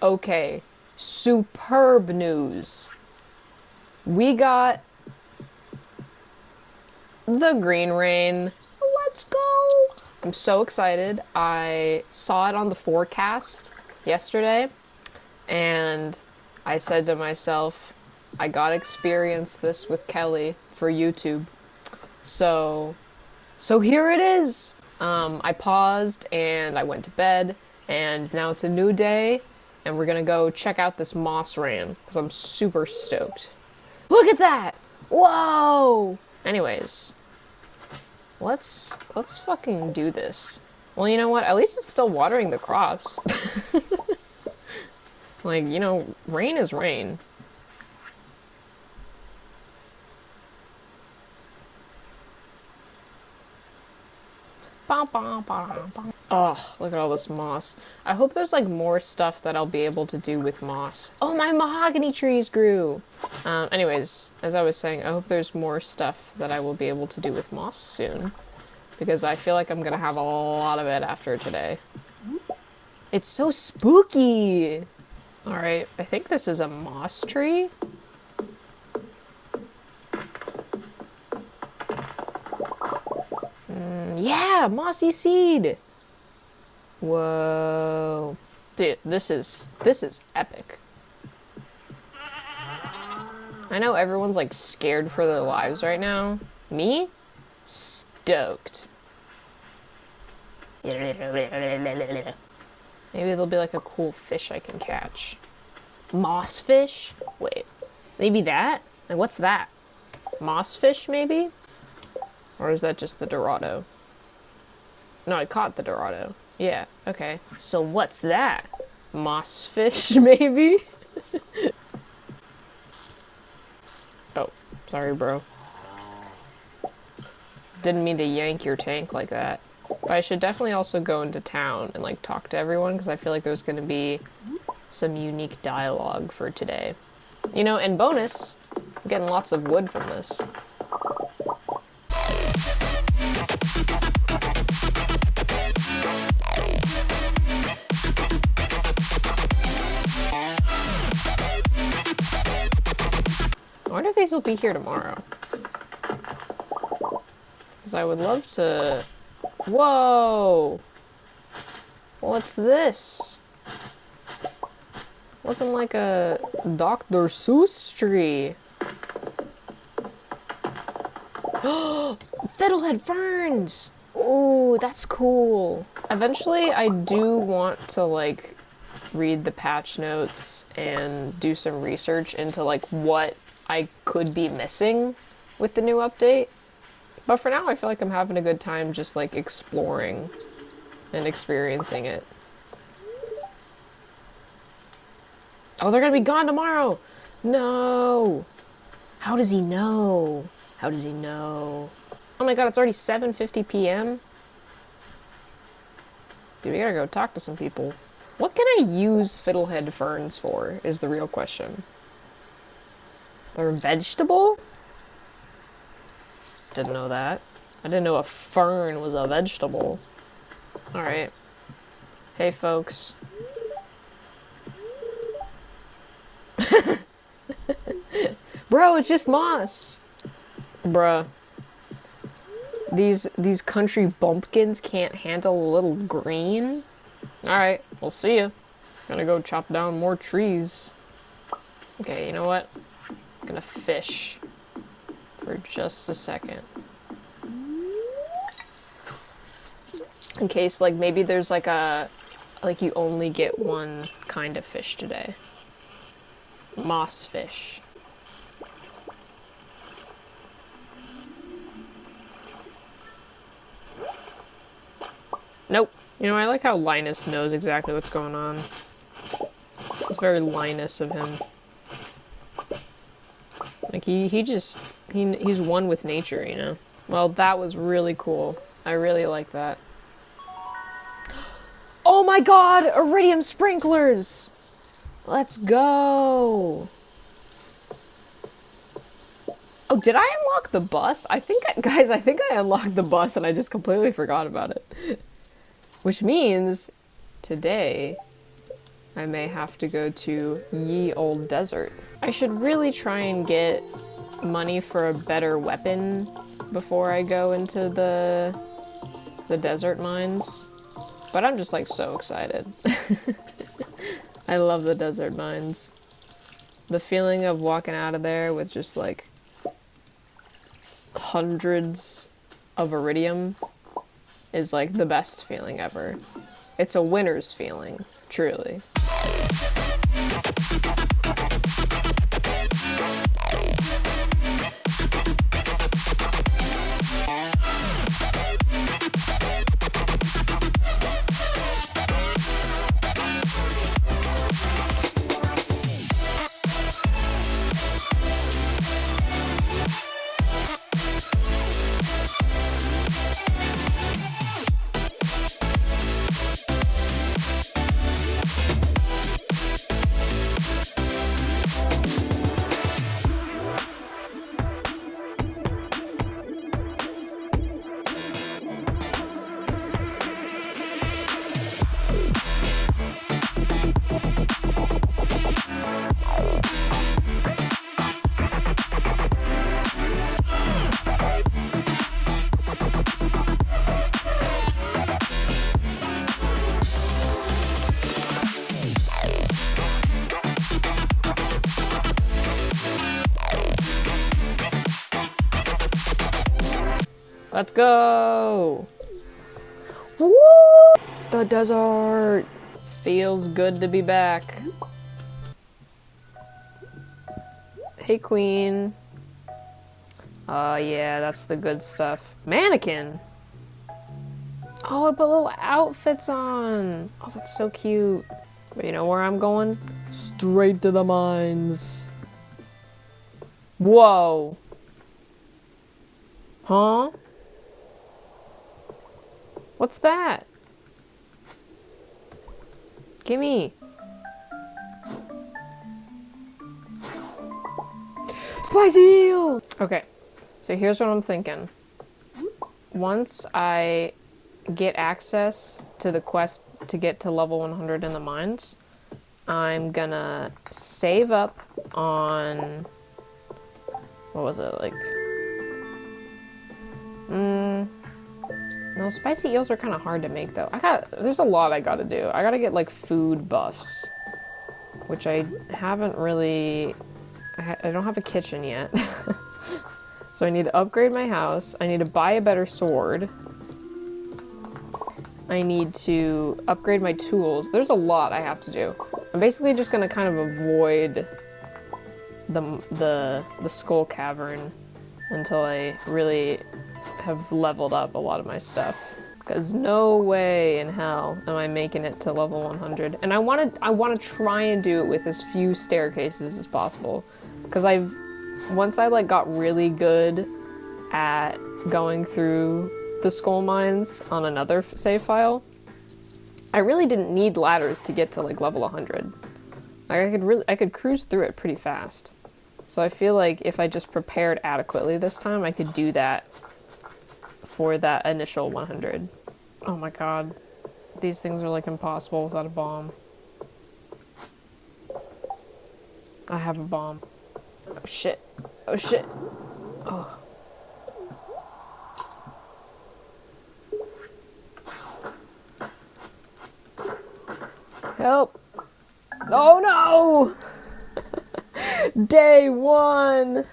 Okay, superb news. We got the green rain. Let's go! I'm so excited. I saw it on the forecast yesterday, and I said to myself, I gotta experience this with Kelly for YouTube. So here it is. I paused and I went to bed, and now it's a new day, and we're gonna go check out this moss rain because I'm super stoked. Look at that! Whoa! Anyways, let's fucking do this. Well, you know what? At least it's still watering the crops. Like, you know, rain is rain. Oh, look at all this moss. I hope there's like more stuff that I'll be able to do with moss. Oh, my mahogany trees grew! Anyways, as I was saying, I hope there's more stuff that I will be able to do with moss soon. Because I feel like I'm gonna have a lot of it after today. It's so spooky! Alright, I think this is a moss tree. Yeah, mossy seed! Whoa. Dude, this is epic. I know everyone's like scared for their lives right now. Me? Stoked. Maybe there'll be like a cool fish I can catch. Moss fish? Wait, maybe that? Like, what's that? Moss fish, maybe? Or is that just the Dorado? No, I caught the Dorado. Yeah, okay. So what's that? Moss fish, maybe? Oh, sorry, bro. Didn't mean to yank your tank like that. But I should definitely also go into town and, like, talk to everyone, because I feel like there's going to be some unique dialogue for today. You know, and bonus, I'm getting lots of wood from this. I wonder if these will be here tomorrow. Because I would love to... Whoa! What's this? Looking like a Dr. Seuss tree. Fiddlehead ferns! Ooh, that's cool. Eventually, I do want to, like, read the patch notes and do some research into, like, what I could be missing with the new update. But for now, I feel like I'm having a good time just, like, exploring and experiencing it. Oh, they're gonna be gone tomorrow! No! How does he know? How does he know? Oh my god, it's already 7:50 p.m.? Dude, we gotta go talk to some people. What can I use fiddlehead ferns for, is the real question. They're a vegetable? Didn't know that. I didn't know a fern was a vegetable. Alright. Hey, folks. Bro, it's just moss! Bruh. These country bumpkins can't handle a little green? Alright, we'll see ya. Gonna go chop down more trees. Okay, you know what? I'm gonna fish for just a second. In case, like, maybe there's like a... Like, you only get one kind of fish today. Moss fish. Nope. You know, I like how Linus knows exactly what's going on. It's very Linus of him. Like, he's one with nature, you know? Well, that was really cool. I really like that. Oh my god! Iridium sprinklers! Let's go! Oh, did I unlock the bus? Guys, I think I unlocked the bus and I just completely forgot about it. Which means, today, I may have to go to ye old desert. I should really try and get money for a better weapon before I go into the desert mines. But I'm just like so excited. I love the desert mines. The feeling of walking out of there with just like hundreds of iridium is like the best feeling ever. It's a winner's feeling, truly. Let's go! Woo! The desert! Feels good to be back. Hey, queen. Yeah, that's the good stuff. Mannequin! Oh, it put little outfits on! Oh, that's so cute. But you know where I'm going? Straight to the mines. Whoa! Huh? What's that? Gimme. Spicy eel! Okay, so here's what I'm thinking. Once I get access to the quest to get to level 100 in the mines, I'm gonna save up on... What was it, like... No, spicy eels are kind of hard to make, though. There's a lot I gotta do. I gotta get, like, food buffs. Which I haven't really... I don't have a kitchen yet. So I need to upgrade my house. I need to buy a better sword. I need to upgrade my tools. There's a lot I have to do. I'm basically just gonna kind of avoid the skull cavern until I really have leveled up a lot of my stuff. Because no way in hell am I making it to level 100. And I want to try and do it with as few staircases as possible. Because once I like got really good at going through the skull mines on another save file, I really didn't need ladders to get to like level 100. Like I could cruise through it pretty fast. So I feel like if I just prepared adequately this time, I could do that for that initial 100. Oh my god. These things are like impossible without a bomb. I have a bomb. Oh shit. Oh shit. Oh. Help. Oh no! Day one!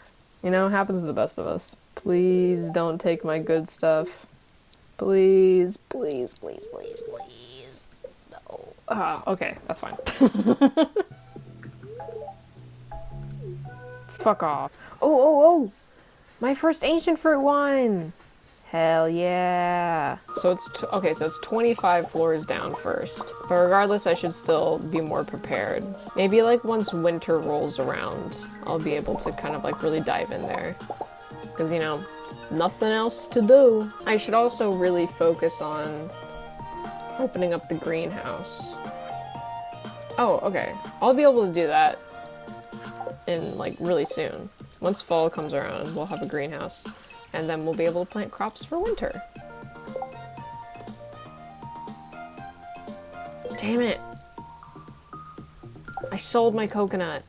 You know, it happens to the best of us. Please don't take my good stuff. Please, please, please, please, please. No. Okay, that's fine. Fuck off. Oh! My first ancient fruit wine! Hell yeah. So it's 25 floors down first. But regardless, I should still be more prepared. Maybe like once winter rolls around, I'll be able to kind of like really dive in there. Because, you know, nothing else to do. I should also really focus on opening up the greenhouse. Oh, okay. I'll be able to do that in like really soon. Once fall comes around, we'll have a greenhouse. And then we'll be able to plant crops for winter. Damn it. I sold my coconut.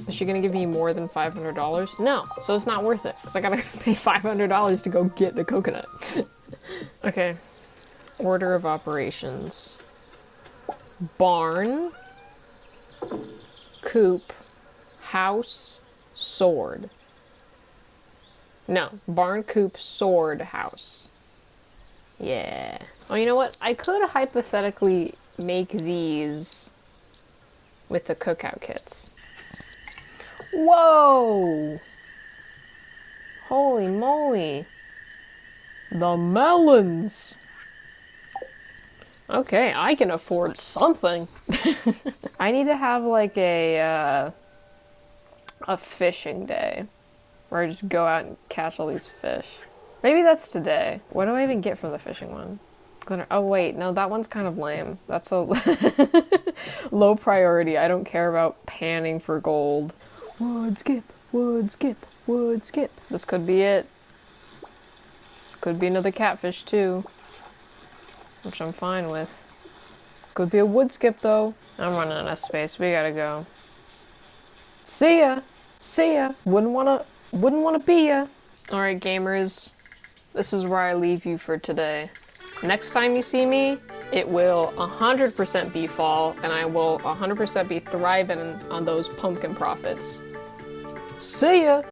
Is she gonna give me more than $500? No, so it's not worth it, because I gotta pay $500 to go get the coconut. Okay, order of operations. Barn, coop, house, sword. No, barn, coop, sword, house. Yeah. Oh, you know what? I could hypothetically make these with the cookout kits. Whoa! Holy moly. The melons! Okay, I can afford something. I need to have like a fishing day where I just go out and catch all these fish. Maybe that's today. What do I even get from the fishing one? Glitter. Oh wait, no, that one's kind of lame. That's a low priority. I don't care about panning for gold. Wood skip, wood skip, wood skip. This could be it. Could be another catfish too, which I'm fine with. Could be a wood skip though. I'm running out of space. We gotta go. See ya. See ya. Wouldn't wanna be ya. Alright gamers, this is where I leave you for today. Next time you see me, it will 100% be fall, and I will 100% be thriving on those pumpkin profits. See ya!